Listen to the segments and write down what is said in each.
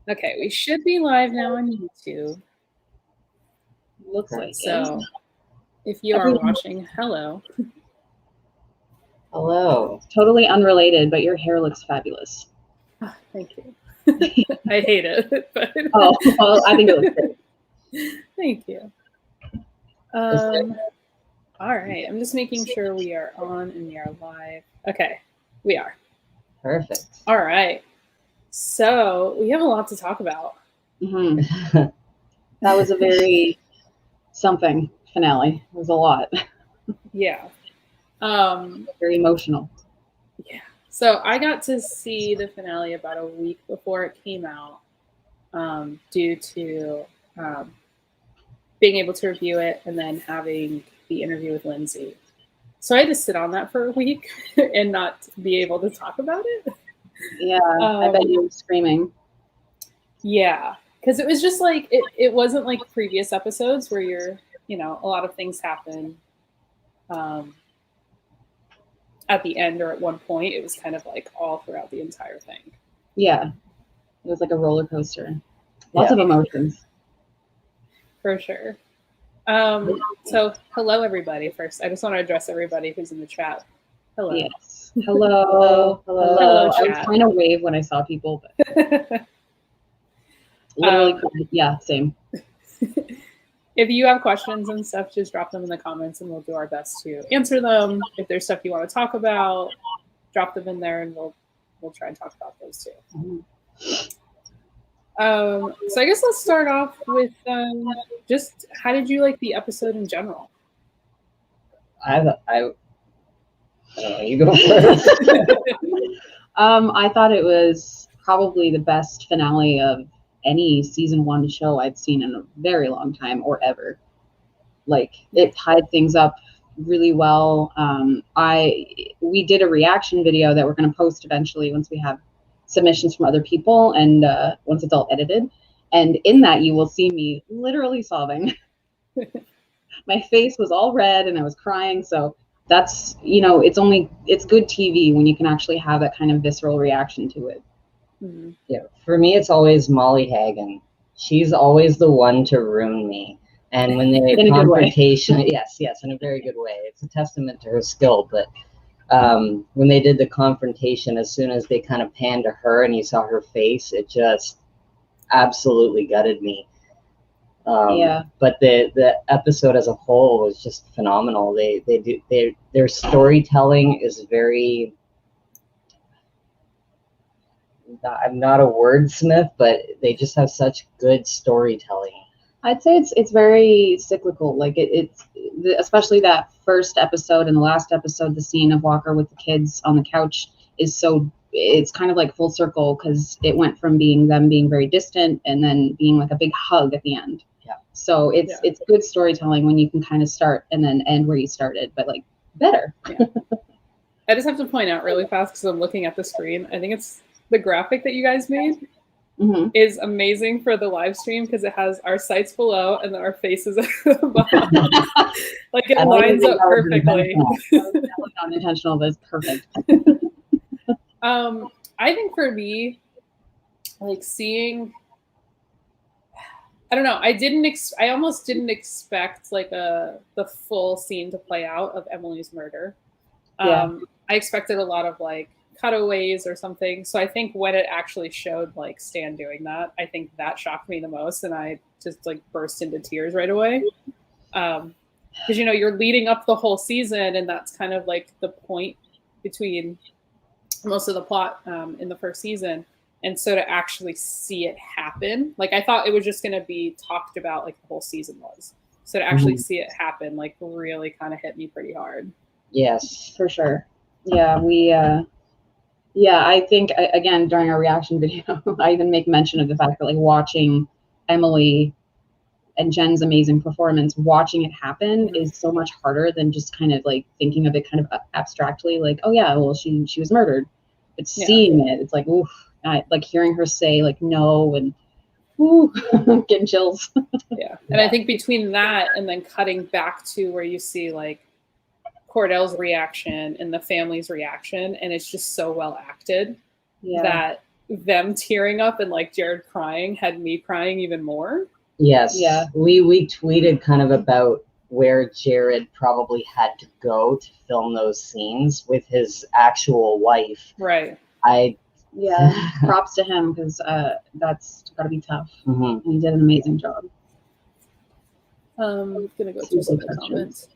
Okay, we should be live now on YouTube. Looks like it. So. If you are watching, hello. Hello. Totally unrelated, but your hair looks fabulous. Oh, thank you. I hate it. But oh, well, I think it looks great. Thank you. All right, I'm just making sure we are on and we are live. Okay, we are. Perfect. All right. So we have a lot to talk about. Mm-hmm. That was a very something finale. It was a lot. Yeah. Very emotional. Yeah. So I got to see the finale about a week before it came out, due to being able to review it and then having the interview with Lindsay. So I had to sit on that for a week and not be able to talk about it. Yeah, I bet you were screaming. Yeah, because it was just like, it wasn't like previous episodes where you're, a lot of things happen at the end or at one point. It was kind of like all throughout the entire thing. Yeah, it was like a roller coaster. Lots of emotions. For sure. So hello everybody. First, I just want to address everybody who's in the chat. Hello. Yes. Hello. Hello, I was trying to wave when I saw people, but literally, yeah, same. If you have questions and stuff, just drop them in the comments and we'll do our best to answer them. If there's stuff you want to talk about, drop them in there and we'll try and talk about those too. So I guess let's start off with just how did you like the episode in general? I don't know, you go first. I thought it was probably the best finale of any season 1 show I've seen in a very long time or ever. Like, it tied things up really well. We did a reaction video that we're going to post eventually once we have submissions from other people and once it's all edited. And in that, you will see me literally sobbing. My face was all red and I was crying. So that's, it's good TV when you can actually have that kind of visceral reaction to it. Mm-hmm. Yeah, for me, it's always Molly Hagan. She's always the one to ruin me. And when they in confrontation, yes, in a very good way. It's a testament to her skill. But when they did the confrontation, as soon as they kind of panned to her and you saw her face, it just absolutely gutted me. But the episode as a whole was just phenomenal. Their storytelling is very. I'm not a wordsmith, but they just have such good storytelling. I'd say it's very cyclical. Like it's especially that first episode and the last episode, the scene of Walker with the kids on the couch it's kind of like full circle because it went from them being very distant and then being like a big hug at the end. Yeah. So it's good storytelling when you can kind of start and then end where you started, but like better. Yeah. I just have to point out really fast because I'm looking at the screen. I think it's the graphic that you guys made is amazing for the live stream because it has our sites below and then our faces above. Like it lines up perfectly. That was not intentional, but it's perfect. I think for me, like seeing, I don't know, I almost didn't expect like the full scene to play out of Emily's murder. I expected a lot of like cutaways or something. So I think when it actually showed like Stan doing that, I think that shocked me the most. And I just like burst into tears right away. Because, you're leading up the whole season and that's kind of like the point between most of the plot in the first season. And so to actually see it happen, like I thought it was just going to be talked about like the whole season was. So to actually see it happen, like really kind of hit me pretty hard. Yes, for sure. Yeah, I think, again, during our reaction video, I even make mention of the fact that like watching Emily and Jen's amazing performance, watching it happen is so much harder than just kind of like thinking of it kind of abstractly, like, oh yeah, well, she was murdered. But seeing it, it's like, oof, like hearing her say like no and ooh, getting chills. Yeah. And I think between that and then cutting back to where you see like Cordell's reaction and the family's reaction, and it's just so well acted that them tearing up and like Jared crying had me crying even more. Yes. Yeah. We tweeted kind of about where Jared probably had to go to film those scenes with his actual wife. Right. Yeah, props to him, because that's got to be tough. And he did an amazing job. I'm gonna go through some of the comments.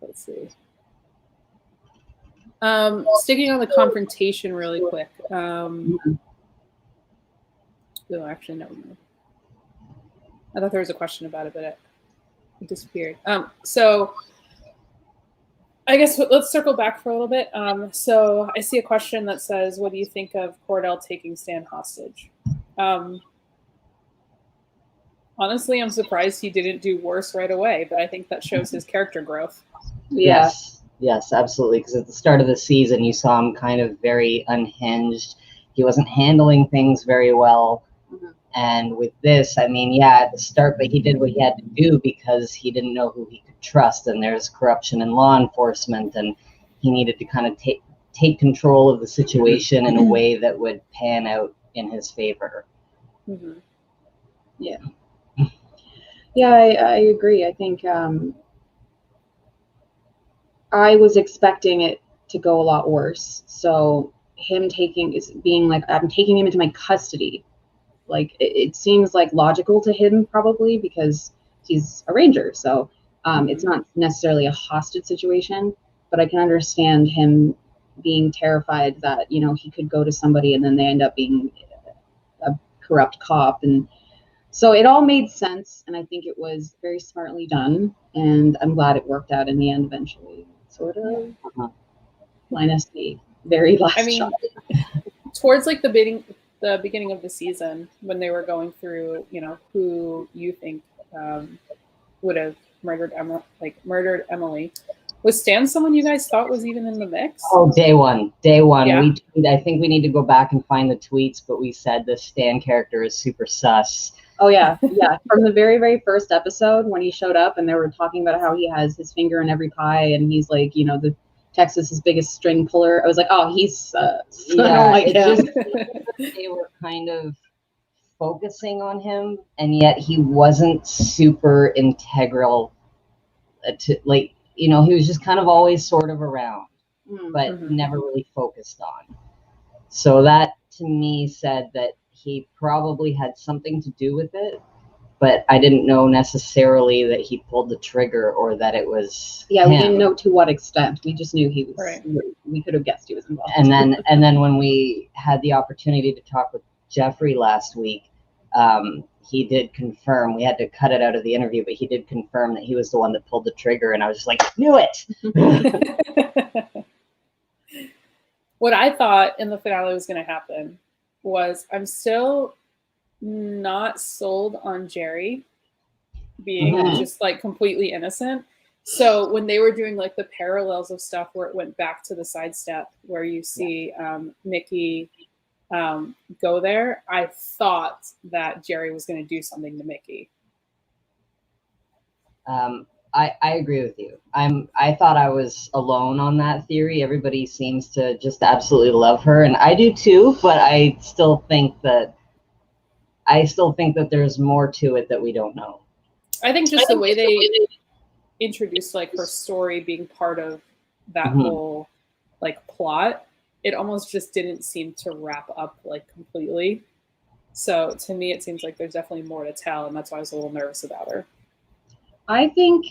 Let's see. Sticking on the confrontation really quick. No, actually, no. I thought there was a question about it, but it disappeared. So I guess let's circle back for a little bit. So I see a question that says, what do you think of Cordell taking Stan hostage? Honestly, I'm surprised he didn't do worse right away, but I think that shows his character growth. Yeah. Yes, absolutely. Because at the start of the season, you saw him kind of very unhinged. He wasn't handling things very well. And with this, I mean, yeah, at the start, but he did what he had to do because he didn't know who he could trust. And there's corruption in law enforcement, and he needed to kind of take control of the situation in a way that would pan out in his favor. Yeah. Yeah, I agree. I think I was expecting it to go a lot worse. So him being like, I'm taking him into my custody. Like, it seems like logical to him probably because he's a ranger. So it's not necessarily a hostage situation, but I can understand him being terrified that, you know, he could go to somebody and then they end up being a corrupt cop. And so it all made sense. And I think it was very smartly done. And I'm glad it worked out in the end eventually, sort of. Minus the very last shot. Towards like the beginning of the season, when they were going through, you know, who you think would have murdered Emily, was Stan someone you guys thought was even in the mix? Oh, day one. Yeah. I think we need to go back and find the tweets, but we said the Stan character is super sus. Oh yeah. From the very, very first episode when he showed up and they were talking about how he has his finger in every pie and he's like, you know, the Texas's biggest string puller. I was like, oh, he's I don't like him. They were kind of focusing on him, and yet he wasn't super integral to, like, you know, he was just kind of always sort of around, but never really focused on. So that to me said that he probably had something to do with it, but I didn't know necessarily that he pulled the trigger or that it was him. We didn't know to what extent. We just knew he was. Right. We could have guessed he was involved. And then when we had the opportunity to talk with Jeffrey last week, he did confirm. We had to cut it out of the interview, but he did confirm that he was the one that pulled the trigger, and I was just like, knew it. What I thought in the finale was going to happen was I'm still not sold on Jerry being just like completely innocent. So when they were doing like the parallels of stuff where it went back to the sidestep where you see Mickey go there, I thought that Jerry was going to do something to Mickey. I agree with you. I thought I was alone on that theory. Everybody seems to just absolutely love her, and I do too, but I still think that there's more to it that we don't know. I think just the way they introduced like her story being part of that whole like plot, it almost just didn't seem to wrap up like completely. So to me, it seems like there's definitely more to tell, and that's why I was a little nervous about her. I think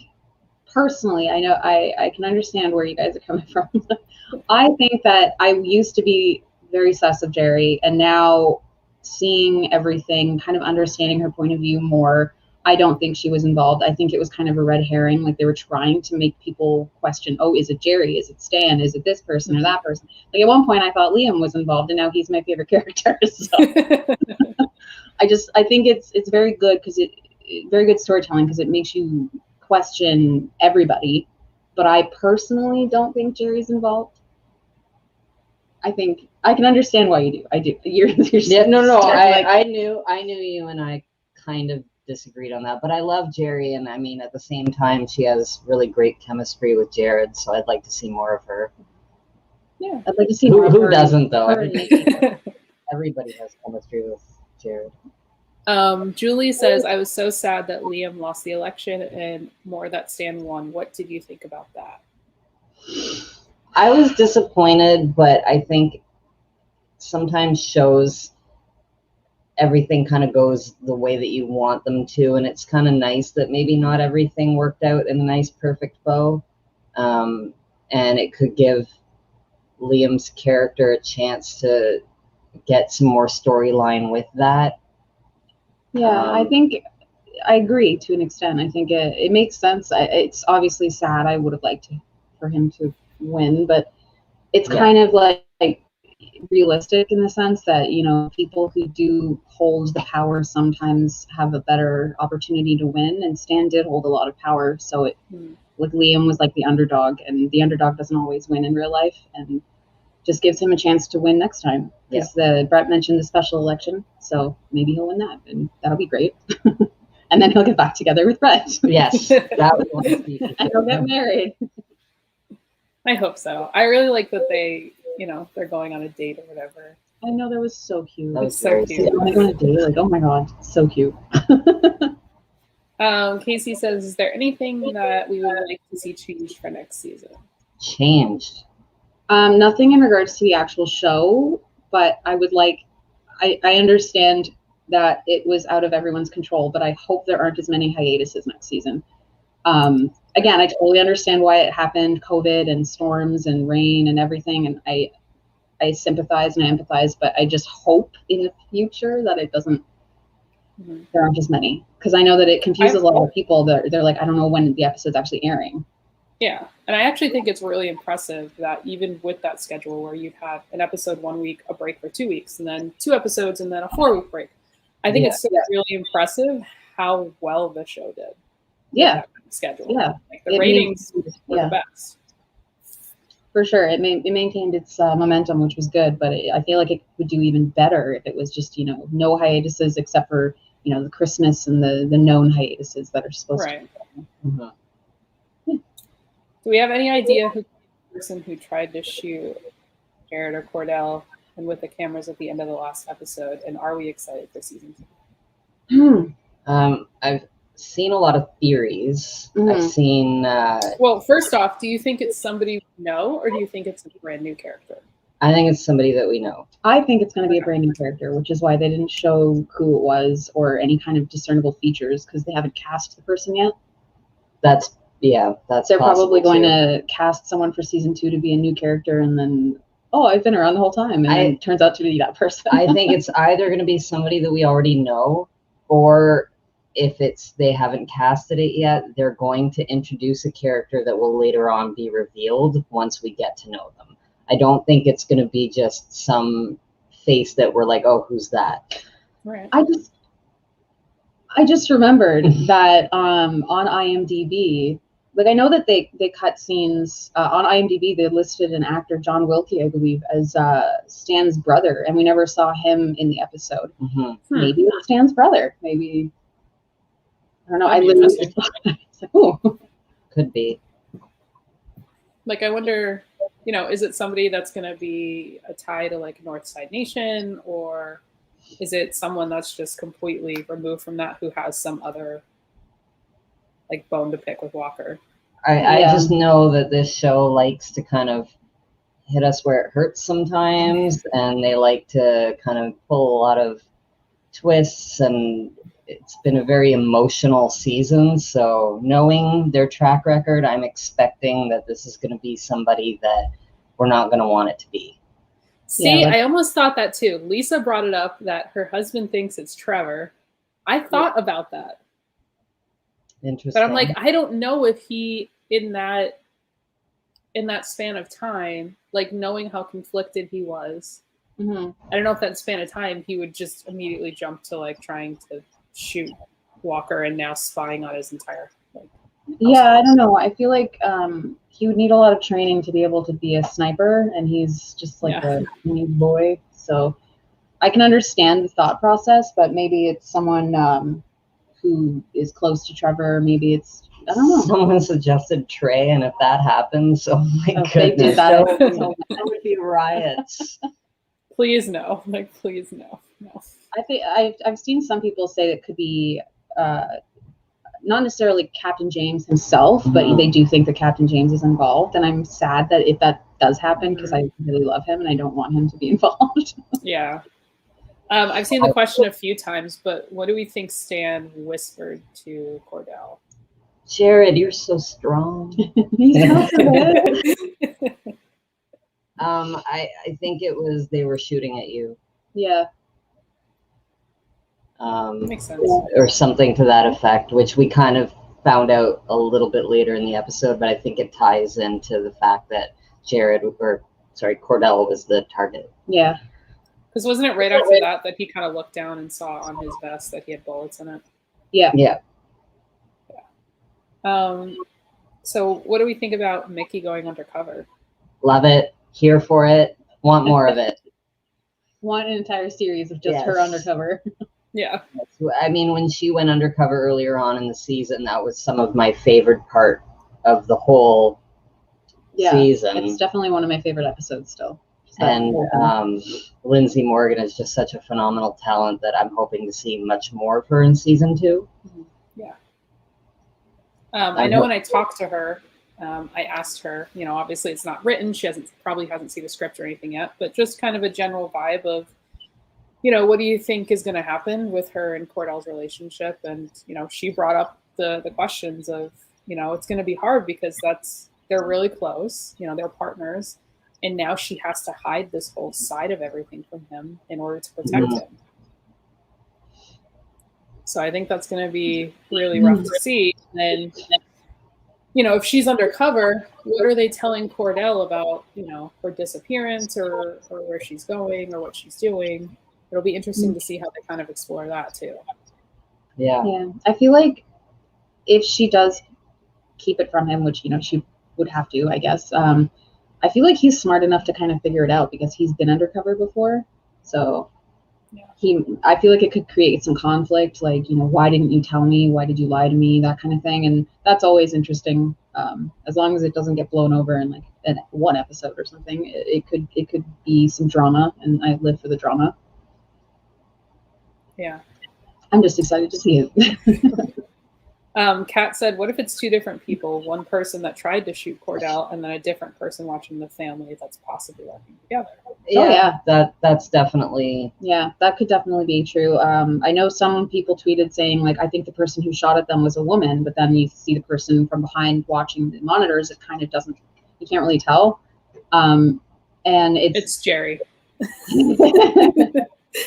personally, I know I can understand where you guys are coming from. I think that I used to be very sus of Jerry, and now seeing everything, kind of understanding her point of view more, I don't think she was involved. I think it was kind of a red herring. Like they were trying to make people question, oh, is it Jerry? Is it Stan? Is it this person or that person? Like at one point I thought Liam was involved, and now he's my favorite character. So I think it's very good because very good storytelling because it makes you question everybody. But I personally don't think Jerry's involved. I think I can understand why you do. I do. You're yeah, no. I knew you and I kind of disagreed on that, but I love Jerry, and I mean at the same time she has really great chemistry with Jared, so I'd like to see more of her. Yeah, I'd like to see more of her. Who doesn't though? everybody has chemistry with Jared. Julie says, I was so sad that Liam lost the election and more that Stan won. What did you think about that? I was disappointed, but I think sometimes shows everything kind of goes the way that you want them to, and it's kind of nice that maybe not everything worked out in a nice, perfect bow, and it could give Liam's character a chance to get some more storyline with that. Yeah, I think I agree to an extent. I think it makes sense. It's obviously sad. I would have liked for him to win, but it's kind of like realistic in the sense that, you know, people who do hold the power sometimes have a better opportunity to win, and Stan did hold a lot of power, so it like Liam was like the underdog, and the underdog doesn't always win in real life, and just gives him a chance to win next time. Because Brett mentioned the special election, so maybe he'll win that, and that'll be great. And then he'll get back together with Brett. Yes, that would want to see. And they'll get married. I hope so. I really like that they, you know, they're going on a date or whatever. I know, that was so cute. That was so cute. They want to go on a date, like, oh my god, so cute. Casey says, is there anything that we would like to see changed for next season? Changed? Nothing in regards to the actual show, but I would like, I understand that it was out of everyone's control, but I hope there aren't as many hiatuses next season. Again, I totally understand why it happened, COVID and storms and rain and everything, and I sympathize and I empathize, but I just hope in the future that it doesn't, there aren't as many, because I know that it confuses a lot of people. They're like, I don't know when the episode's actually airing. Yeah, and I actually think it's really impressive that even with that schedule where you'd have an episode 1 week, a break for 2 weeks, and then 2 episodes, and then a 4-week break. I think it's really impressive how well the show did. Yeah. Schedule. Yeah. Like the ratings were the best. For sure. It maintained its momentum, which was good, but I feel like it would do even better if it was just, you know, no hiatuses except for, you know, the Christmas and the known hiatuses that are supposed to be. Do we have any idea who the person who tried to shoot Jared or Cordell and with the cameras at the end of the last episode? And are we excited for season 2? I've seen a lot of theories. I've seen. Well, first off, do you think it's somebody we know, or do you think it's a brand new character? I think it's somebody that we know. I think it's going to be a brand new character, which is why they didn't show who it was or any kind of discernible features, because they haven't cast the person yet. That's they're probably going to cast someone for season 2 to be a new character, and then I've been around the whole time, and then it turns out to be that person. I think it's either going to be somebody that we already know, or if they haven't casted it yet, they're going to introduce a character that will later on be revealed once we get to know them. I don't think it's going to be just some face that we're like, oh, who's that? Right. I just remembered that on IMDb, like, I know that they cut scenes on IMDb. They listed an actor, John Wilkie, I believe, as Stan's brother, and we never saw him in the episode. Maybe it's Stan's brother. Maybe, I don't know. I literally just thought, it's like, oh, could be. Like, I wonder, you know, is it somebody that's going to be a tie to like Northside Nation, or is it someone that's just completely removed from that who has some other like bone to pick with Walker? I just know that this show likes to kind of hit us where it hurts sometimes, and they like to kind of pull a lot of twists, and it's been a very emotional season. So knowing their track record, I'm expecting that this is going to be somebody that we're not going to want it to be. See, I almost thought that too. Lisa brought it up that her husband thinks it's Trevor. I thought about that. Interesting. But I'm like, I don't know if he, in that span of time, like knowing how conflicted he was, I don't know if that span of time he would just immediately jump to like trying to shoot Walker and now spying on his entire I don't know. I feel like he would need a lot of training to be able to be a sniper, and he's just like a new boy. So I can understand the thought process, but maybe it's someone who is close to Trevor. Maybe it's, I don't know. Someone suggested Trey, and if that happens, oh my goodness, they did that, that would be riots. Please no. Like, please no. No. I think I've seen some people say it could be not necessarily Captain James himself, but they do think that Captain James is involved. And I'm sad that if that does happen, because I really love him and I don't want him to be involved. Yeah. I've seen the question a few times, but what do we think Stan whispered to Cordell? Jared, you're so strong. He's confident. I think it was they were shooting at you. Yeah. Makes sense. Or something to that effect, which we kind of found out a little bit later in the episode, but I think it ties into the fact that Cordell was the target. Yeah. Because wasn't it right after that he kind of looked down and saw on his vest that he had bullets in it? Yeah. Yeah. So what do we think about Mickey going undercover? Love it. Here for it. Want more of it. Want an entire series of just her undercover. Yeah. I mean, when she went undercover earlier on in the season, that was some of my favorite part of the whole season. It's definitely one of my favorite episodes still. And Lindsay Morgan is just such a phenomenal talent that I'm hoping to see much more of her in season 2. Yeah. I know when I talked to her, I asked her, obviously it's not written. She probably hasn't seen the script or anything yet, but just kind of a general vibe of, what do you think is going to happen with her and Cordell's relationship? And, she brought up the questions of, it's going to be hard because they're really close, they're partners. And now she has to hide this whole side of everything from him in order to protect him. So I think that's going to be really rough to see. And, if she's undercover, what are they telling Cordell about, her disappearance or where she's going or what she's doing? It'll be interesting to see how they kind of explore that too. Yeah. Yeah. I feel like if she does keep it from him, which, she would have to, I guess, I feel like he's smart enough to kind of figure it out because he's been undercover before. So I feel like it could create some conflict, like, why didn't you tell me? Why did you lie to me? That kind of thing. And that's always interesting. As long as it doesn't get blown over in like one episode or something, it could be some drama, and I live for the drama. Yeah. I'm just excited to see it. Kat said, what if it's two different people? One person that tried to shoot Cordell and then a different person watching the family that's possibly working together. Yeah. That's definitely. Yeah, that could definitely be true. I know some people tweeted saying, like, I think the person who shot at them was a woman, but then you see the person from behind watching the monitors. It kind of doesn't, you can't really tell. And it's Jerry.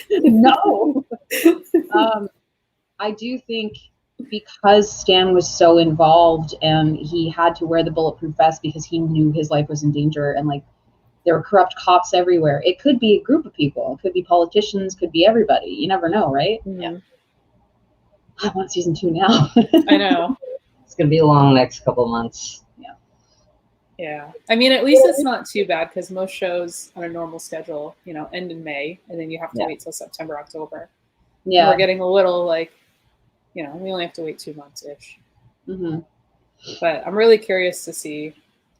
No. I do think because Stan was so involved and he had to wear the bulletproof vest because he knew his life was in danger, and like there were corrupt cops everywhere. It could be a group of people. It could be politicians, could be everybody. You never know, right? Yeah. I want season 2 now. I know. It's going to be a long next couple months. Yeah. I mean, at least it's not too bad because most shows on a normal schedule, end in May, and then you have to wait till September, October. Yeah. And we're getting a little like, we only have to wait 2 months-ish. Mm-hmm. But I'm really curious to see,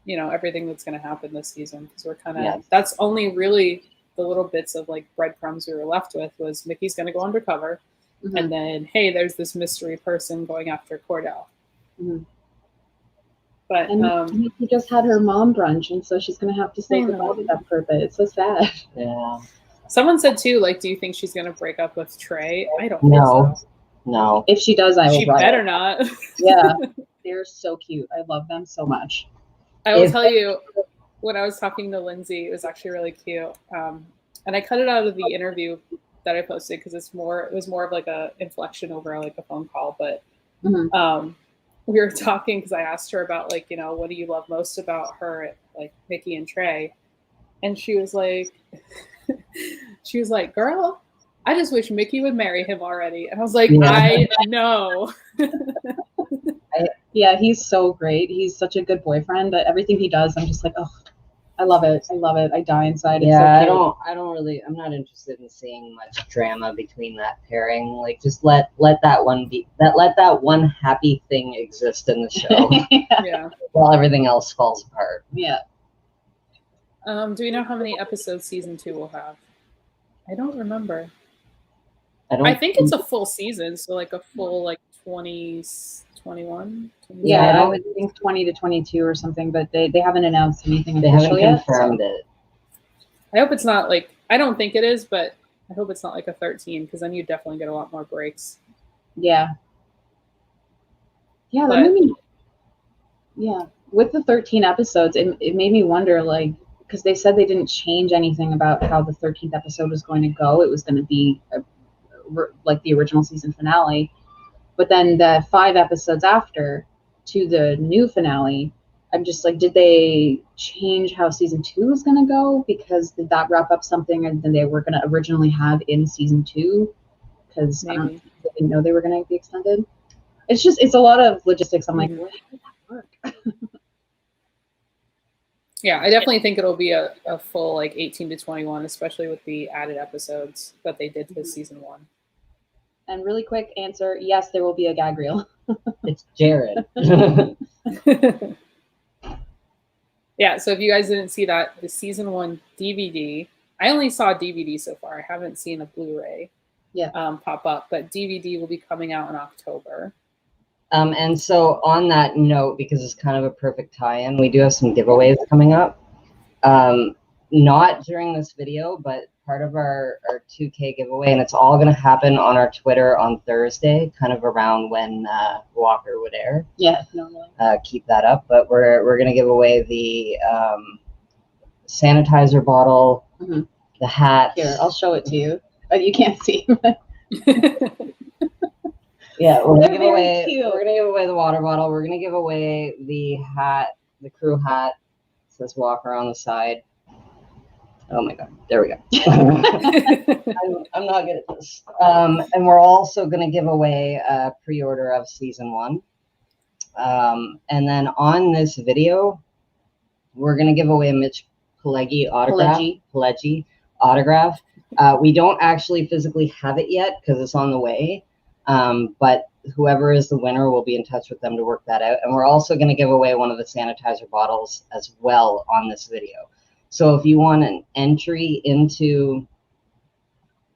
everything that's going to happen this season because we're kind of, that's only really the little bits of like breadcrumbs we were left with was Mickey's going to go undercover. Mm-hmm. And then, hey, there's this mystery person going after Cordell. Mm-hmm. But Mickey just had her mom brunch, and so she's going to have to say goodbye to that purpose. It's so sad. Yeah. Someone said too, like, do you think she's going to break up with Trey? I don't think so. No. If she does, I will. She better not. Yeah. They're so cute. I love them so much. I will tell you, when I was talking to Lindsay, it was actually really cute. And I cut it out of the interview that I posted because it was more of like a inflection over like a phone call. But we were talking because I asked her about like, what do you love most about her, like Mickey and Trey? And she was like, girl, I just wish Mickey would marry him already. And I was like, I know. Yeah, he's so great. He's such a good boyfriend. But everything he does, I'm just like, oh, I love it. I love it. I die inside. Yeah, it's so cute. I'm not interested in seeing much drama between that pairing. Like, just let that one happy thing exist in the show. Yeah. While everything else falls apart. Yeah. Do we know how many episodes season 2 will have? I don't remember. I think it's a full season, so like a full like 20, 21. Yeah, I would think 20 to 22 or something, but they haven't announced anything They official haven't yet. confirmed it. I hope it's not like, I don't think it is, but I hope it's not like a 13 because then you definitely get a lot more breaks. Yeah. Yeah, that made me. Yeah, with the 13 episodes, it made me wonder, like, because they said they didn't change anything about how the 13th episode was going to go. It was going to be like the original season finale. But then the 5 episodes after to the new finale, I'm just like, did they change how season 2 was going to go? Because did that wrap up something that they were going to originally have in season 2? Because they didn't know they were going to be extended. It's a lot of logistics. I'm like, how did that work? Yeah, I definitely think it'll be a full like 18 to 21, especially with the added episodes that they did to season 1. And really quick answer, yes, there will be a gag reel. It's Jared. Yeah, so if you guys didn't see that, the season 1 DVD, I only saw DVD so far. I haven't seen a Blu-ray pop up, but DVD will be coming out in October. And so on that note, because it's kind of a perfect tie-in, we do have some giveaways coming up. Not during this video, but part of our 2K giveaway, and it's all going to happen on our Twitter on Thursday, kind of around when Walker would air. Yeah, normally. Keep that up, but we're going to give away the sanitizer bottle, the hat. Here, I'll show it to you. You can't see. Yeah, we're gonna give away. We're gonna give away the water bottle. We're gonna give away the hat, the crew hat. It says Walker on the side. Oh my God! There we go. I'm not good at this. And we're also gonna give away a pre-order of season 1. And then on this video, we're gonna give away a Mitch Pileggi autograph. Pileggi autograph. We don't actually physically have it yet because it's on the way. But whoever is the winner will be in touch with them to work that out. And we're also going to give away one of the sanitizer bottles as well on this video. So if you want an entry into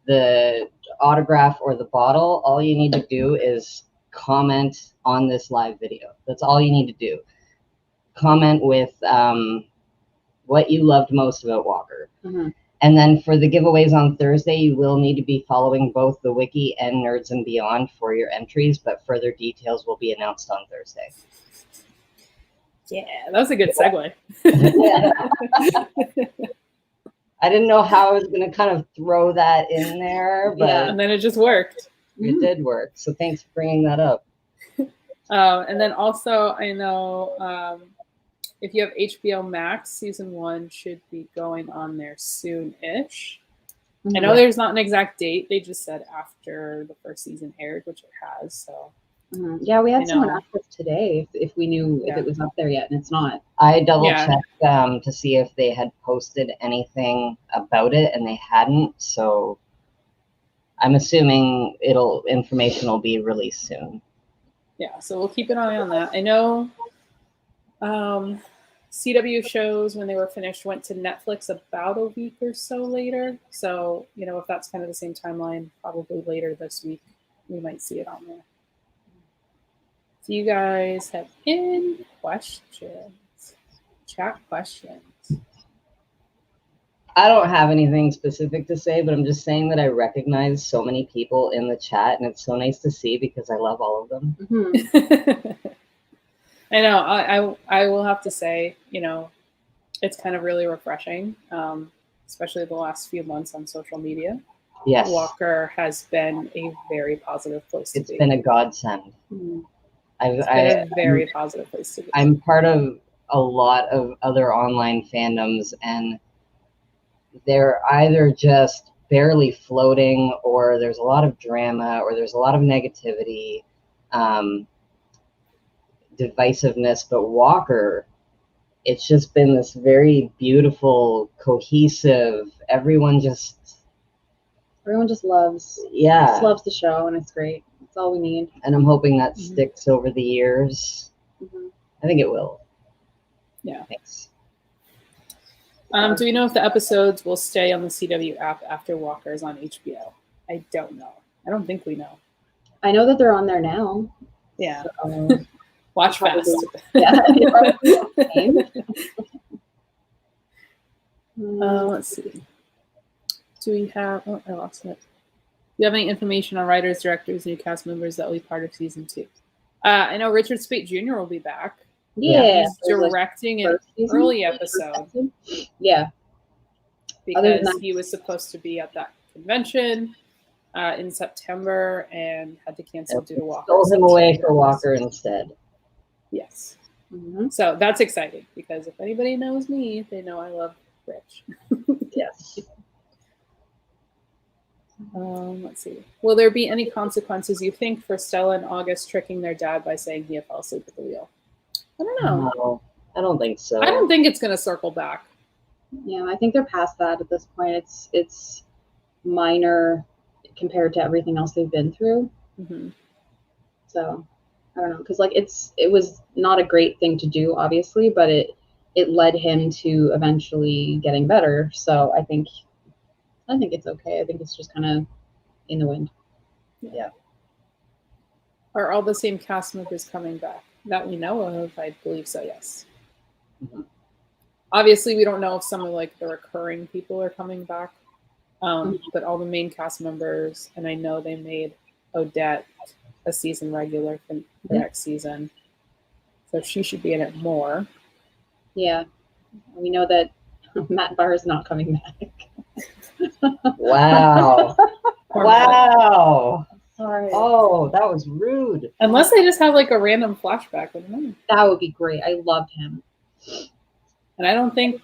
the autograph or the bottle, all you need to do is comment on this live video. That's all you need to do. Comment with what you loved most about Walker. And then for the giveaways on Thursday, you will need to be following both the Wiki and Nerds and Beyond for your entries, but further details will be announced on Thursday. Yeah, that was a good segue. I didn't know how I was going to kind of throw that in there, but and then it just worked. It did work. So thanks for bringing that up. And then also, I know if you have HBO Max, season 1 should be going on there soon-ish. I know there's not an exact date. They just said after the first season aired, which it has. So yeah, we had someone ask us today if we knew if it was up there yet, and it's not. I double-checked to see if they had posted anything about it, and they hadn't. So I'm assuming information will be released soon. Yeah, so we'll keep an eye on that. I know CW shows, when they were finished, went to Netflix about a week or so later. So, if that's kind of the same timeline, probably later this week, we might see it on there. Do you guys have any questions? Chat questions? I don't have anything specific to say, but I'm just saying that I recognize so many people in the chat, and it's so nice to see because I love all of them. I know. I will have to say, it's kind of really refreshing, especially the last few months on social media. Yes. Walker has been a very positive place to be. It's been a godsend. It's been a very positive place to be. I'm part of a lot of other online fandoms, and they're either just barely floating, or there's a lot of drama, or there's a lot of negativity. Divisiveness, but Walker, it's just been this very beautiful, cohesive, everyone just loves loves the show, and it's great. It's all we need, and I'm hoping that sticks over the years. I think it will. Yeah, thanks. Do we know if the episodes will stay on the CW app after Walker's on HBO? I don't know. I don't think we know. I know that they're on there now. Yeah. So, Watch fast. yeah. Let's see. Do we have... Oh, I lost it. Do you have any information on writers, directors, new cast members that will be part of season 2? I know Richard Speight Jr. will be back. Yeah. He's directing an early episode. Yeah. Because he was supposed to be at that convention in September and had to cancel due to Walker. Stole him away for Walker instead. Yes. Mm-hmm. So that's exciting because if anybody knows me, they know I love Rich. Yes. Let's see. Will there be any consequences, you think, for Stella and August tricking their dad by saying he fell asleep at the wheel? I don't know. No, I don't think so. I don't think it's going to circle back. Yeah, I think they're past that at this point. It's minor compared to everything else they've been through. Mm-hmm. So I don't know, because like it was not a great thing to do, obviously, but it led him to eventually getting better. So I think it's okay. I think it's just kind of in the wind. Yeah. Are all the same cast members coming back that we know of? I believe so. Yes. Mm-hmm. Obviously, we don't know if some of like the recurring people are coming back, but all the main cast members, and I know they made Odette a season regular for the next season, so she should be in it more. Yeah, we know that Matt Barr is not coming back. Wow. Wow. Sorry. Oh, that was rude. Unless they just have like a random flashback. I don't know. That would be great. I loved him. And I don't think,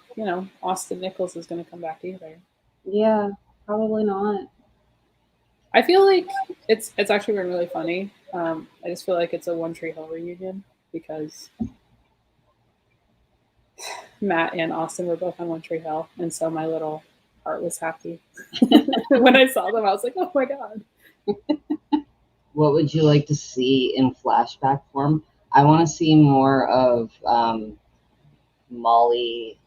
Austin Nichols is going to come back either. Yeah, probably not. I feel like it's actually been really funny. I just feel like it's a One Tree Hill reunion because Matt and Austin were both on One Tree Hill, and so my little heart was happy. When I saw them, I was like, oh my God. What would you like to see in flashback form? I want to see more of Molly.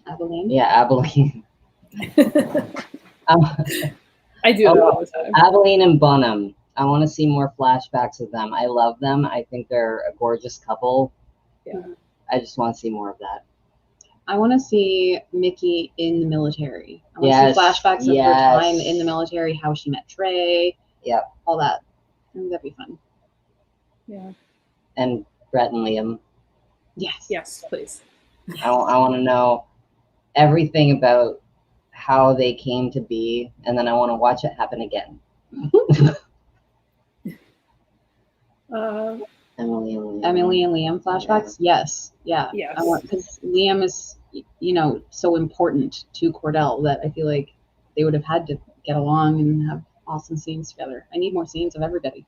Abilene? Yeah, Abilene. I do that all the time. Abilene and Bonham. I want to see more flashbacks of them. I love them. I think they're a gorgeous couple. Yeah. I just want to see more of that. I want to see Mickey in the military. I want to see flashbacks of her time in the military, how she met Trey. Yep. All that. I think that'd be fun. Yeah. And Brett and Liam. Yes. Yes, please. I want to know everything about how they came to be, and then I want to watch it happen again. Emily and Liam flashbacks? Yeah. Yes. Yeah. Yes. Because Liam is, so important to Cordell that I feel like they would have had to get along and have awesome scenes together. I need more scenes of everybody.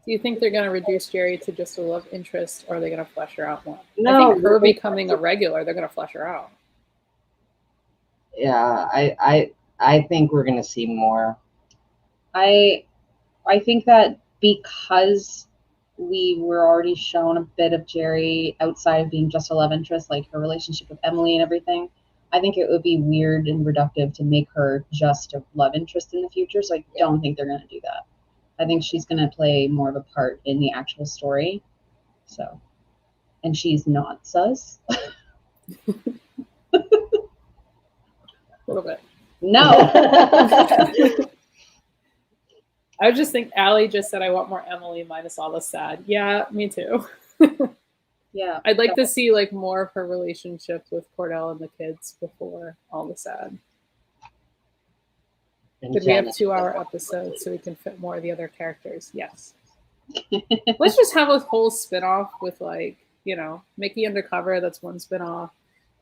Do you think they're going to reduce Jerry to just a love interest, or are they going to flesh her out more? No, I think her becoming a regular, they're going to flesh her out. Yeah, I think we're going to see more. I think that because we were already shown a bit of Jerry outside of being just a love interest, like her relationship with Emily and everything, I think it would be weird and reductive to make her just a love interest in the future. So I don't think they're going to do that. I think she's going to play more of a part in the actual story. So, and she's not sus. A little bit. No. I would just think Allie just said, I want more Emily minus all the sad. Yeah, me too. Yeah. I'd like to see like more of her relationship with Cordell and the kids before all the sad. Could we have 2-hour episodes so we can fit more of the other characters? Yes. Let's just have a whole spinoff with like, Mickey Undercover, that's one spinoff.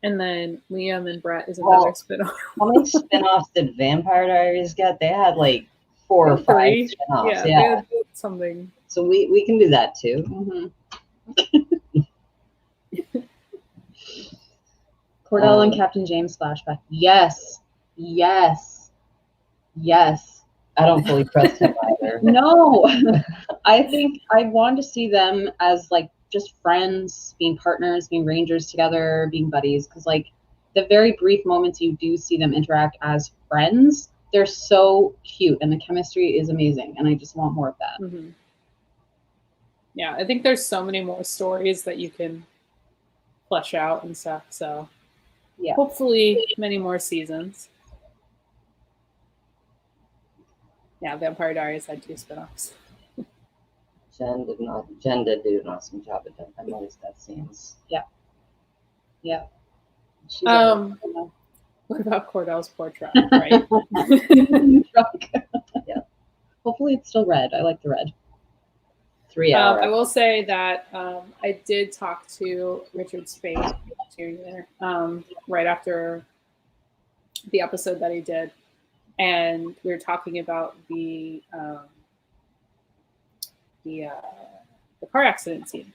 And then Liam and Brett is another spinoff. How many spinoffs did Vampire Diaries get? They had like 4 or 5 spinoffs. They had something. So we can do that too. Mm-hmm. Cordell and Captain James flashback. Yes. I don't fully trust him either. No. I think I want to see them as like just friends, being partners, being rangers together, being buddies. Because like the very brief moments you do see them interact as friends, they're so cute and the chemistry is amazing. And I just want more of that. Mm-hmm. Yeah, I think there's so many more stories that you can flesh out and stuff. So Yeah. hopefully many more seasons. Yeah, Vampire Diaries had 2 spinoffs. Jen did do an awesome job at those death scenes. Yeah. She's What about Cordell's poor truck, right? Yeah. Hopefully it's still red. I like the red. 3 hours. I will say that I did talk to Richard Spade Jr. Right after the episode that he did, and we were talking about the car accident scene,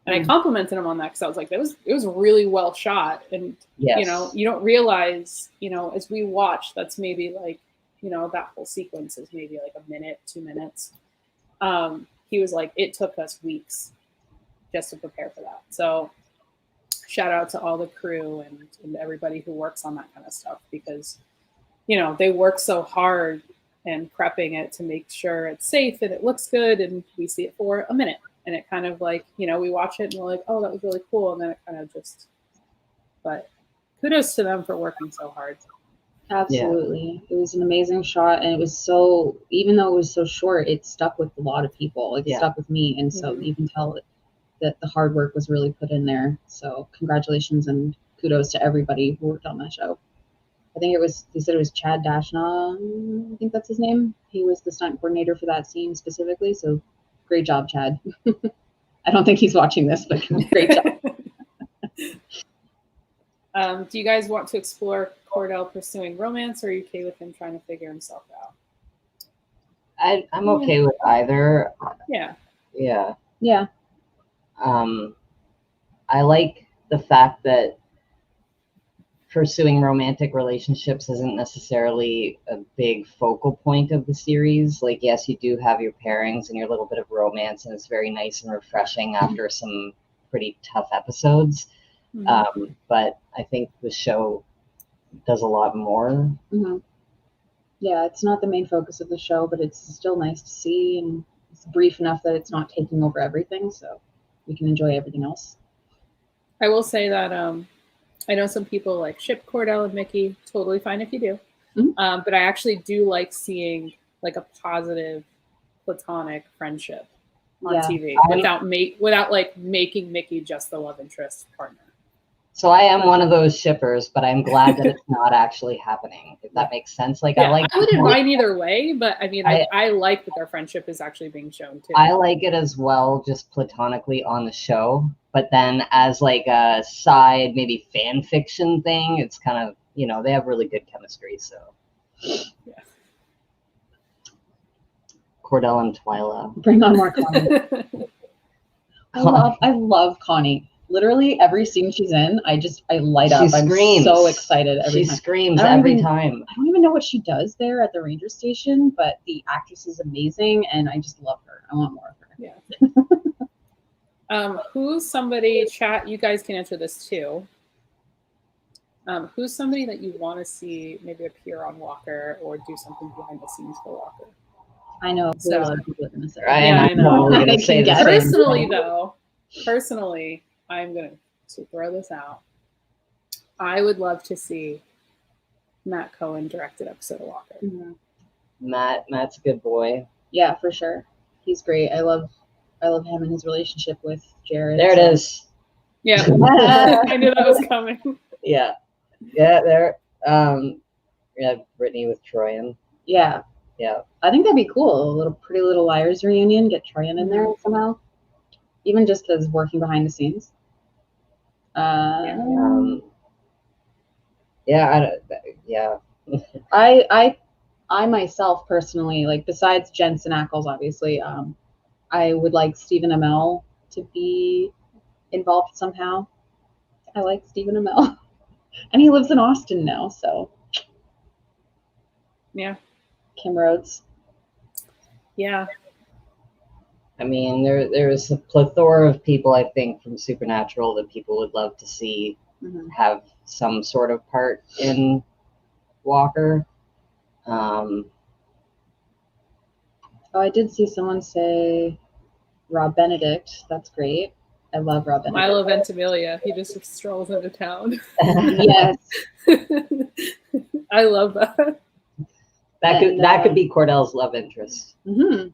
and I complimented him on that because I was like, it was really well shot, and Yes. you know, you don't realize, you know, as we watch, that's maybe like, you know, that whole sequence is maybe like a minute, 2 minutes. He was like, it took us weeks just to prepare for that. So shout out to all the crew and everybody who works on that kind of stuff, because, you know, they work so hard and prepping it to make sure it's safe and it looks good. And we see it for a minute and it kind of like, you know, we watch it and we're like, oh, that was really cool. And then it kind of just, but kudos to them for working so hard. Absolutely. Yeah. It was an amazing shot, and it was so, even though it was so short, it stuck with a lot of people. It stuck with me, and so you can tell that the hard work was really put in there. So congratulations and kudos to everybody who worked on that show. I think they said it was Chad Dashnaw, I think that's his name. He was the stunt coordinator for that scene specifically, so great job, Chad. I don't think he's watching this, but great job. Do you guys want to explore Cordell pursuing romance, or are you okay with him trying to figure himself out? I'm okay with either. Yeah. I like the fact that pursuing romantic relationships isn't necessarily a big focal point of the series. Like, yes, you do have your pairings and your little bit of romance, and it's very nice and refreshing after some pretty tough episodes. Mm-hmm. But I think the show does a lot more. Mm-hmm. Yeah, it's not the main focus of the show, but it's still nice to see, and it's brief enough that it's not taking over everything, so we can enjoy everything else. I will say that I know some people like ship Cordell and Mickey. Totally fine if you do. Mm-hmm. But I actually do like seeing like a positive platonic friendship on TV without like making Mickey just the love interest partner. So I am one of those shippers, but I'm glad that it's not actually happening, if that makes sense. Like, I wouldn't mind either way, but I mean, I like that their friendship is actually being shown too. I like it as well, just platonically on the show. But then as like a side, maybe fan fiction thing, it's kind of, you know, they have really good chemistry. So yeah. Cordell and Twyla. Bring on more Connie. I love Connie. Literally every scene she's in, I light up. I'm so excited every time. She screams every time. I don't even know what she does there at the ranger station, but the actress is amazing, and I just love her. I want more of her. Yeah. Who's somebody, chat, you guys can answer this too. Who's somebody that you want to see maybe appear on Walker or do something behind the scenes for Walker? I know. So, a lot of people are going to say. I know. Personally, I'm going to throw this out. I would love to see Matt Cohen directed episode of Walker. Mm-hmm. Matt's a good boy. Yeah, for sure. He's great. I love him and his relationship with Jared. There it is. Yeah. I knew that was coming. Yeah. There. Brittany with Troyan. Yeah. I think that'd be cool. A pretty little Liars reunion. Get Troyan in there somehow. Even just as working behind the scenes. I myself personally, like besides Jensen Ackles, obviously, I would like Stephen Amell to be involved somehow. I like Stephen Amell, and he lives in Austin now, so yeah. Kim Rhodes. Yeah. I mean, there's a plethora of people, I think, from Supernatural that people would love to see have some sort of part in Walker. Oh, I did see someone say Rob Benedict. That's great. I love Rob Benedict. Milo Ventimiglia. He just strolls into town. Yes. I love that. That could be Cordell's love interest. Mm-hmm.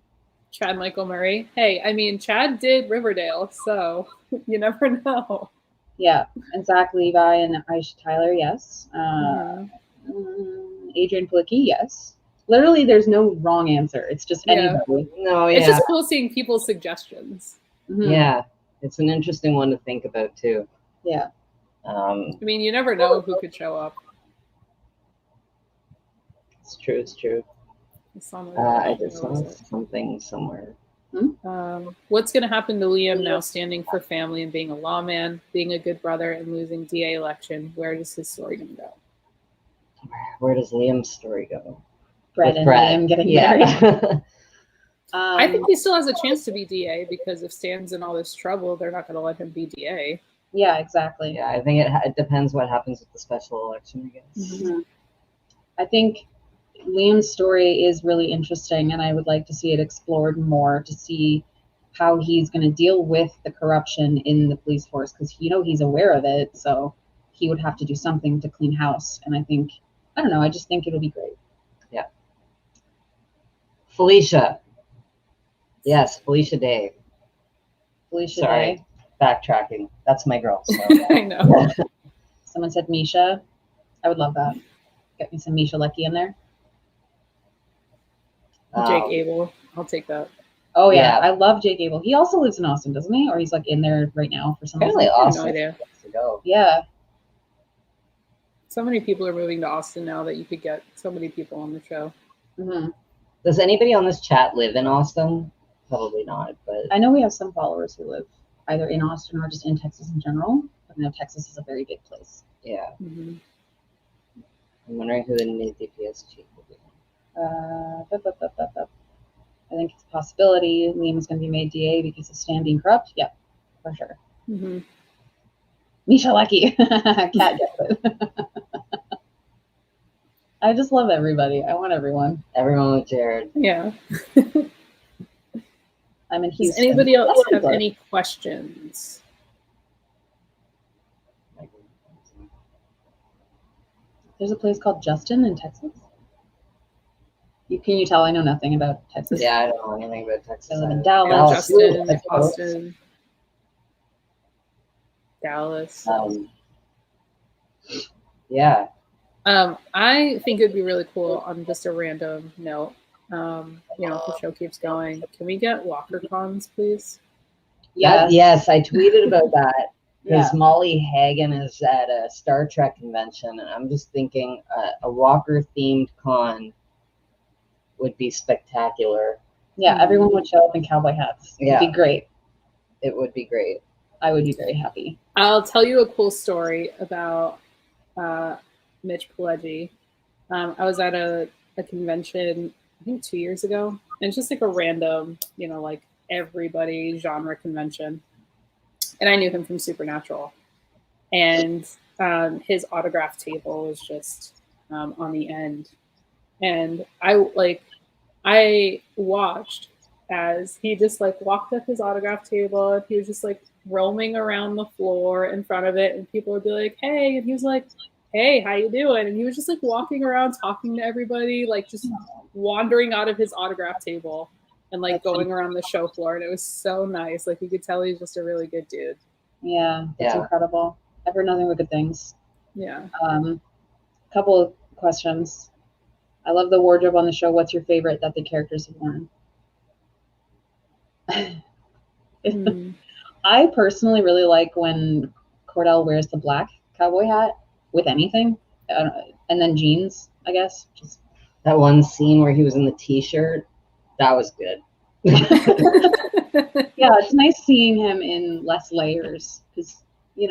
Chad Michael Murray. Hey, I mean, Chad did Riverdale, so you never know. Yeah, and Zach Levi and Aisha Tyler, yes. Adrian Palicki, yes. Literally, there's no wrong answer. It's just anybody. No, It's just cool seeing people's suggestions. Yeah, it's an interesting one to think about too. Yeah. I mean, you never know who could show up. It's true. It's true. I just saw something somewhere. What's going to happen to Liam now standing for family and being a lawman, being a good brother, and losing DA election? Where is his story going to go? Where does Liam's story go? Brett and Liam getting married. I think he still has a chance to be DA because if Stan's in all this trouble, they're not going to let him be DA. Yeah, exactly. Yeah, I think it depends what happens with the special election, I guess. I think Liam's story is really interesting, and I would like to see it explored more to see how he's going to deal with the corruption in the police force, because he's aware of it, so he would have to do something to clean house. And I just think it'll be great. Yeah. Felicia. Yes, Felicia Day. Day. Backtracking. That's my girl. So. I know. Someone said Misha. I would love that. Get me some Misha Leckie in there. Jake Abel. I'll take that. Oh, yeah. I love Jake Abel. He also lives in Austin, doesn't he? Or he's like in there right now for some reason. Apparently Austin. No idea. To go. Yeah. So many people are moving to Austin now that you could get so many people on the show. Does anybody on this chat live in Austin? Probably not, but I know we have some followers who live either in Austin or just in Texas in general. I know Texas is a very big place. Yeah. I'm wondering who the new DPS chief will be. I think it's a possibility. Liam is going to be made DA because of Stan being corrupt. Yeah, for sure. Misha Leckie. Cat gets it. I just love everybody. I want everyone. Everyone with Jared. Yeah. I'm in Houston. Does anybody else have any questions? There's a place called Justin in Texas. Can you tell I know nothing about Texas? Yeah, I don't know anything about Texas. I live in Dallas. Justin, Austin, Dallas. Yeah. I think it'd be really cool on just a random note. If the show keeps going, can we get Walker cons, please? Yes, I tweeted about that because Molly Hagan is at a Star Trek convention, and I'm just thinking a Walker themed con would be spectacular. Yeah, everyone would show up in cowboy hats. It'd be great. It would be great. I would be very happy. I'll tell you a cool story about Mitch Pileggi. I was at a convention, I think 2 years ago, and it's just like a random, like everybody genre convention. And I knew him from Supernatural. And his autograph table was just on the end. And I watched as he just walked up his autograph table, and he was just roaming around the floor in front of it, and people would be like, hey, and he was like, hey, how you doing? And he was just walking around talking to everybody, just wandering out of his autograph table and going around the show floor. And it was so nice. You could tell he's just a really good dude. Yeah, that's incredible. I've heard nothing but good things. Yeah. Couple of questions. I love the wardrobe on the show. What's your favorite that the characters have worn? I personally really like when Cordell wears the black cowboy hat with anything, and then jeans, I guess. Just that one scene where he was in the t-shirt, that was good. Yeah, it's nice seeing him in less layers because he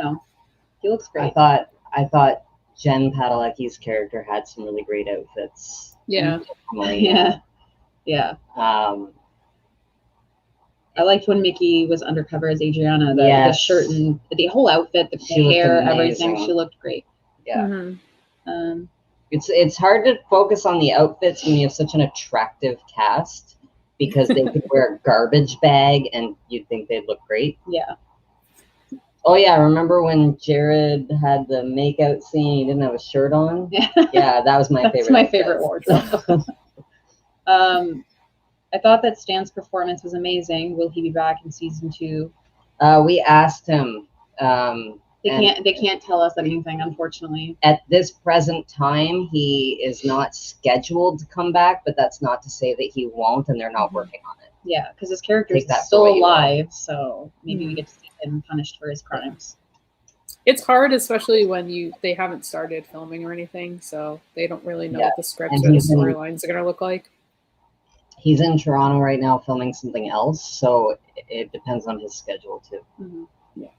looks great. I thought Jen Padalecki's character had some really great outfits. Yeah. Yeah. I liked when Mickey was undercover as Adriana. The Yes. shirt and the whole outfit, the She looked hair, amazing. everything. She looked great. Yeah. Mhm. It's hard to focus on the outfits when you have such an attractive cast because they could wear a garbage bag and you'd think they'd look great. Yeah. Oh yeah, remember when Jared had the makeout scene? He didn't have a shirt on. Yeah, that was my That's favorite. my favorite wardrobe. I thought that Stan's performance was amazing. Will he be back in season 2? We asked him. They can't tell us anything, unfortunately. At this present time, he is not scheduled to come back, but that's not to say that he won't, and they're not working on it. Yeah, because his character is Take that for still what you alive, so maybe we get to see him punished for his crimes. It's hard, especially when they haven't started filming or anything, so they don't really know what the scripts And or the he's in- storylines are going to look like. He's in Toronto right now filming something else, so it depends on his schedule too. Mhm. Yeah.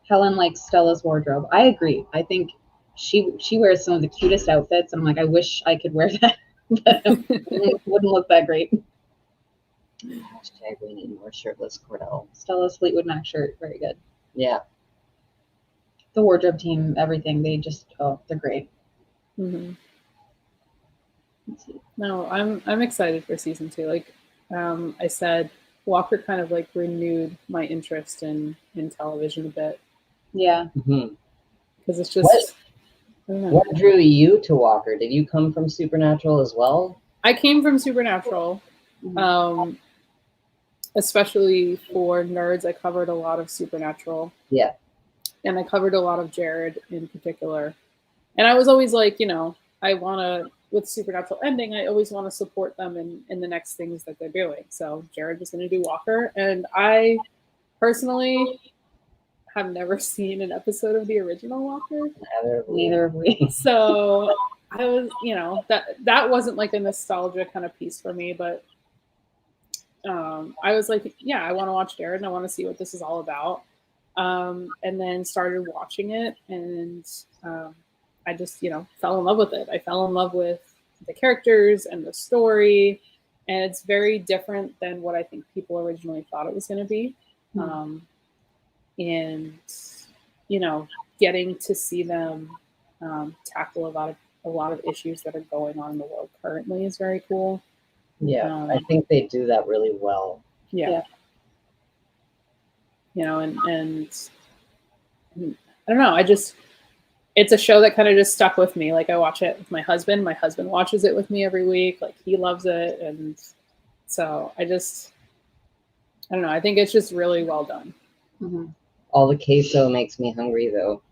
Helen likes Stella's wardrobe. I agree. I think she wears some of the cutest outfits. I'm like, I wish I could wear that, but it wouldn't look that great. Hashtag we need more shirtless Cordell. Stella's Fleetwood Mac shirt, very good. Yeah. The wardrobe team, everything, they're great. Mm-hmm. No, I'm excited for season 2. Like I said, Walker kind of like renewed my interest in television a bit. Yeah. Because it's just What drew you to Walker? Did you come from Supernatural as well? I came from Supernatural. Especially for nerds, I covered a lot of Supernatural. Yeah. And I covered a lot of Jared in particular. And I was always like, I want to, with Supernatural ending, I always want to support them in the next things that they're doing. So Jared was going to do Walker. And I personally have never seen an episode of the original Walker. Neither have we. So I was, that wasn't like a nostalgia kind of piece for me, but I was like, yeah, I want to watch Jared and I want to see what this is all about. And then started watching it, and I just, fell in love with it. I fell in love with the characters and the story, and it's very different than what I think people originally thought it was going to be. And getting to see them tackle a lot of issues that are going on in the world currently is very cool. Yeah, I think they do that really well. Yeah. And I don't know. It's a show that kind of just stuck with me. Like I watch it with my husband. My husband watches it with me every week. Like he loves it. And so I don't know. I think it's just really well done. Mm-hmm. All the queso makes me hungry though.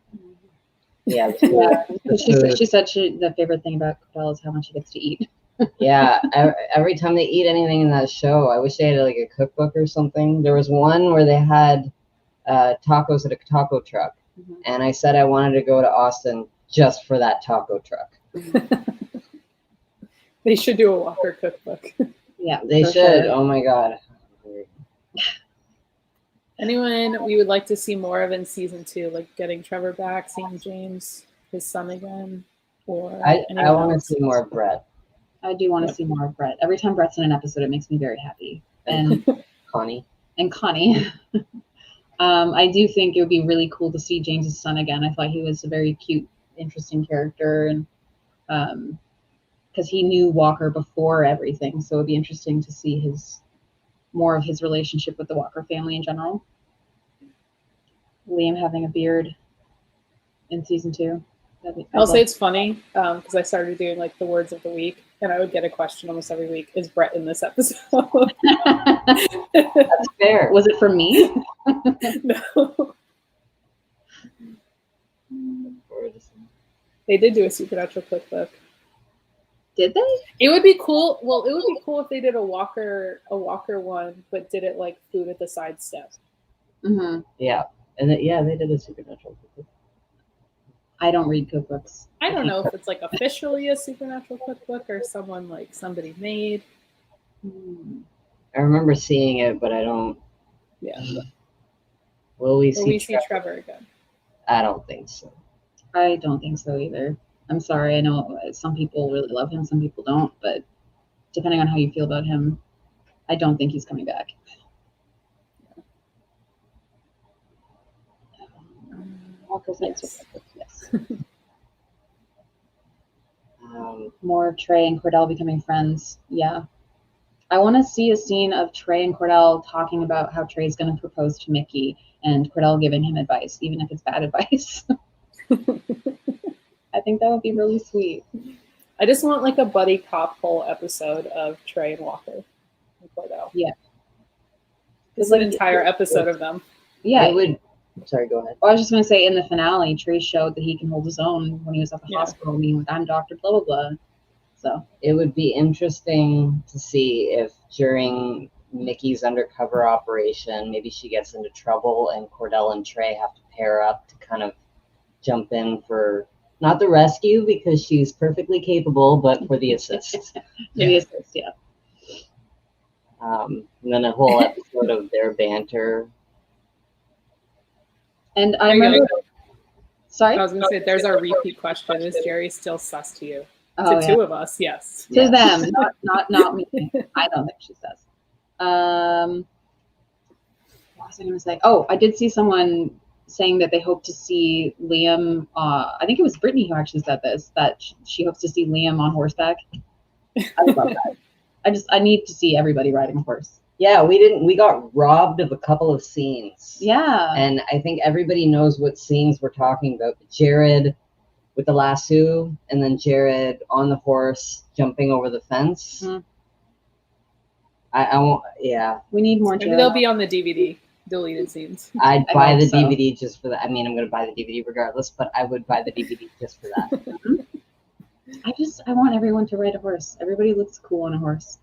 Yeah. She said the favorite thing about Cordell is how much he gets to eat. Yeah, every time they eat anything in that show, I wish they had like a cookbook or something. There was one where they had tacos at a taco truck, and I said I wanted to go to Austin just for that taco truck. They should do a Walker cookbook. Yeah, they should. Sure. Oh my god. Anyone we would like to see more of in season 2, like getting Trevor back, seeing James, his son again, or I want to see more of Brett. I do want to see more of Brett. Every time Brett's in an episode, it makes me very happy. And Connie. I do think it would be really cool to see James's son again. I thought he was a very cute, interesting character, and because he knew Walker before everything, so it'd be interesting to see more of his relationship with the Walker family in general. Liam having a beard in season 2. I'll say it's funny because I started doing like the words of the week, and I would get a question almost every week. Is Brett in this episode? That's fair. Was it for me? No. They did do a Supernatural cookbook. Did they? It would be cool. Well, it would be cool if they did a Walker one, but did it like food at the side step. Mm-hmm. Yeah, and they did a Supernatural cookbook. I don't read cookbooks. I don't know if it's like officially a Supernatural cookbook or somebody made. I remember seeing it, but I don't. Yeah. Will we see Trevor again? I don't think so. I don't think so either. I'm sorry. I know some people really love him, some people don't, but depending on how you feel about him, I don't think he's coming back. Walker's nights Yes. are perfect, yes. More of Trey and Cordell becoming friends. Yeah. I want to see a scene of Trey and Cordell talking about how Trey's going to propose to Mickey and Cordell giving him advice, even if it's bad advice. I think that would be really sweet. I just want like a buddy cop whole episode of Trey and Walker and Cordell. Yeah. It's an entire episode of them. Yeah. It would. Sorry, go ahead. Well, I was just going to say, in the finale, Trey showed that he can hold his own when he was at the hospital, being like, I'm Dr. Blah, blah, blah. So it would be interesting to see if during Mickey's undercover operation, maybe she gets into trouble and Cordell and Trey have to pair up to kind of jump in for not the rescue because she's perfectly capable, but for the assist. The assist, yeah. And then a whole episode of their banter. And I remember. Sorry? I was going to say, there's our repeat question. Is Jerry still sus to you? Oh, to two of us, yes. To them, not me. I don't think she says. What was I going to say? Oh, I did see someone saying that they hope to see Liam. I think it was Brittany who actually said this, that she hopes to see Liam on horseback. I love that. I need to see everybody riding a horse. Yeah, we got robbed of a couple of scenes. Yeah. And I think everybody knows what scenes we're talking about. Jared with the lasso, and then Jared on the horse jumping over the fence. Mm-hmm. I won't. Yeah, we need more. Maybe they'll be on the DVD deleted scenes. I'd buy the DVD just for that. I mean, I'm going to buy the DVD regardless, but I would buy the DVD just for that. I want everyone to ride a horse. Everybody looks cool on a horse.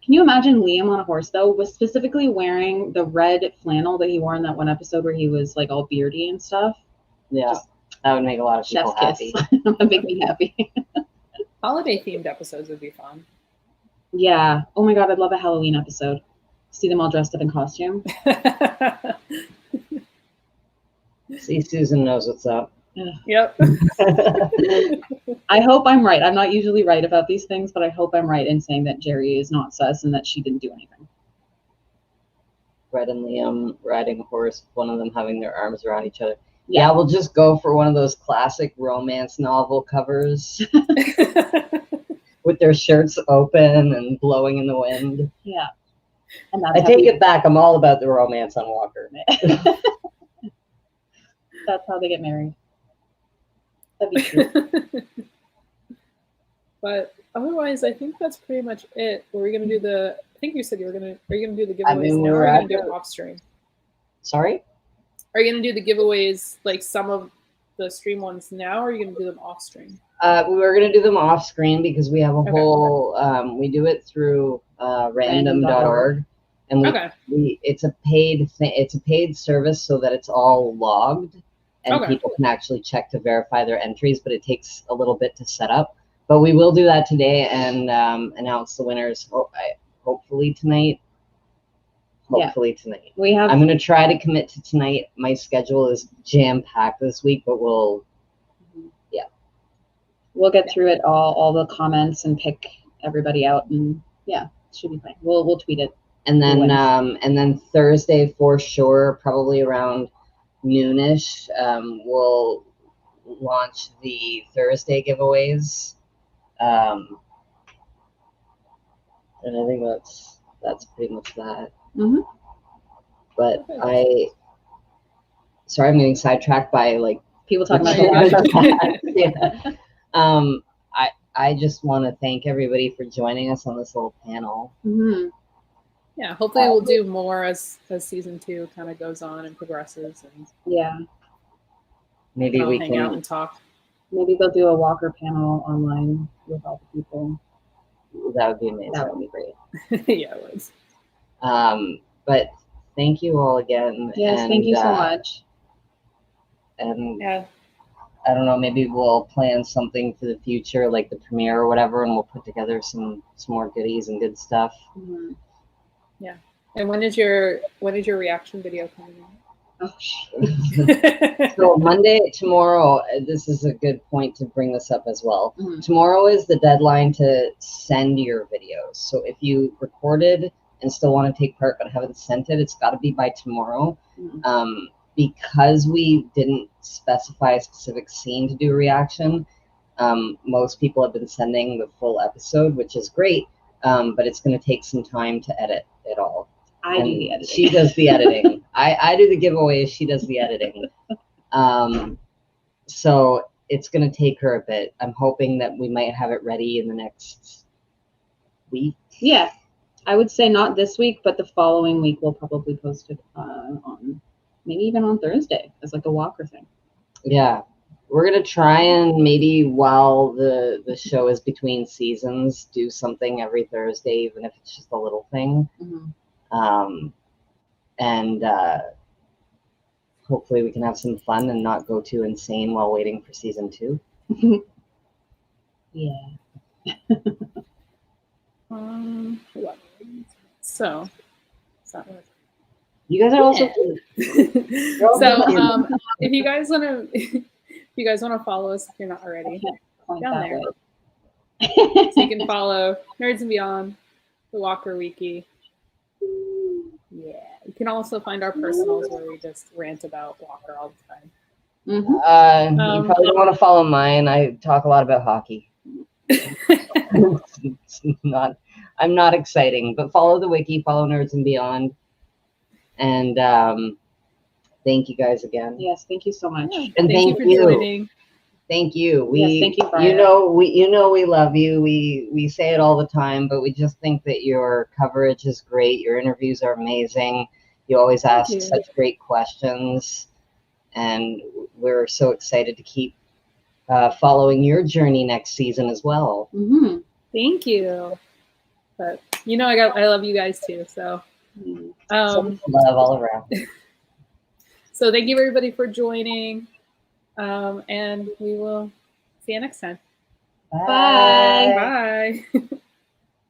Can you imagine Liam on a horse though, was specifically wearing the red flannel that he wore in that one episode where he was like all beardy and stuff? Yeah. That would make a lot of people happy. That would make me happy. Holiday themed episodes would be fun. Yeah. Oh my God, I'd love a Halloween episode. See them all dressed up in costume. See, Susan knows what's up. Yep. I hope I'm right. I'm not usually right about these things, but I hope I'm right in saying that Jerry is not sus and that she didn't do anything. Red and Liam riding a horse, one of them having their arms around each other. Yeah, we'll just go for one of those classic romance novel covers with their shirts open and blowing in the wind. Yeah. And I take it back. I'm all about the romance on Walker. That's how they get married. That'd be cute. But otherwise, I think that's pretty much it. Were we going to do the? I think you said you were going to. Are you going to do the giveaways now? Or are you going to do it off stream? Sorry. Are you going to do the giveaways, like some of the stream ones now, or are you going to do them off stream? We were going to do them off screen because we have a whole, we do it through random.org. And it's a paid thing. It's a paid service so that it's all logged and people can actually check to verify their entries, but it takes a little bit to set up. But we will do that today and announce the winners hopefully tonight. Hopefully tonight. I'm going to try to commit to tonight. My schedule is jam-packed this week, but we'll get through it all the comments and pick everybody out, and it should be fine. We'll tweet it. And then Thursday for sure, probably around noonish, we'll launch the Thursday giveaways. And I think that's pretty much that. Mm-hmm. But sorry, I'm getting sidetracked by like people talking about I just want to thank everybody for joining us on this little panel. Mm-hmm. Yeah, hopefully we'll do more as season 2 kind of goes on and progresses, and maybe we hang can out and talk. Maybe they'll do a Walker panel online with all the people. That would be amazing. That would be great. Yeah, it would. But thank you all again. Yes, thank you so much. And I don't know, maybe we'll plan something for the future, like the premiere or whatever, and we'll put together some more goodies and good stuff. Mm-hmm. Yeah. And when is your reaction video coming out? Oh, shit. So Monday, tomorrow, this is a good point to bring this up as well. Mm-hmm. Tomorrow is the deadline to send your videos. So if you recorded and still want to take part but haven't sent it, it's got to be by tomorrow. Mm-hmm. because we didn't specify a specific scene to do a reaction, most people have been sending the full episode, which is great, but it's going to take some time to edit it all. I do the editing. She does the editing. I do the giveaways. She does the editing. So it's going to take her a bit. I'm hoping that we might have it ready in the next week. Yeah, I would say not this week, but the following week we'll probably post it on maybe even on Thursday as like a walker thing. Yeah, we're gonna try and maybe while the show is between seasons, do something every Thursday, even if it's just a little thing. And hopefully we can have some fun and not go too insane while waiting for season 2. Yeah. What? So You guys are also so if you guys want to follow us if you're not already down there, so you can follow Nerds and Beyond, the Walker Wiki. Yeah, you can also find our personals where we just rant about Walker all the time. you probably don't want to follow mine. I talk a lot about hockey. I'm not exciting, but follow the wiki, follow Nerds and Beyond, and thank you guys again. Yes, thank you so much. Yeah, and thank you for joining. Thank you. Yes, thank you, Brian. You know we love you. We say it all the time, but we just think that your coverage is great. Your interviews are amazing. You always ask such great questions, and we're so excited to keep following your journey next season as well. Thank you. But I love you guys too. So love all around. So thank you everybody for joining. And we will see you next time. Bye. Bye.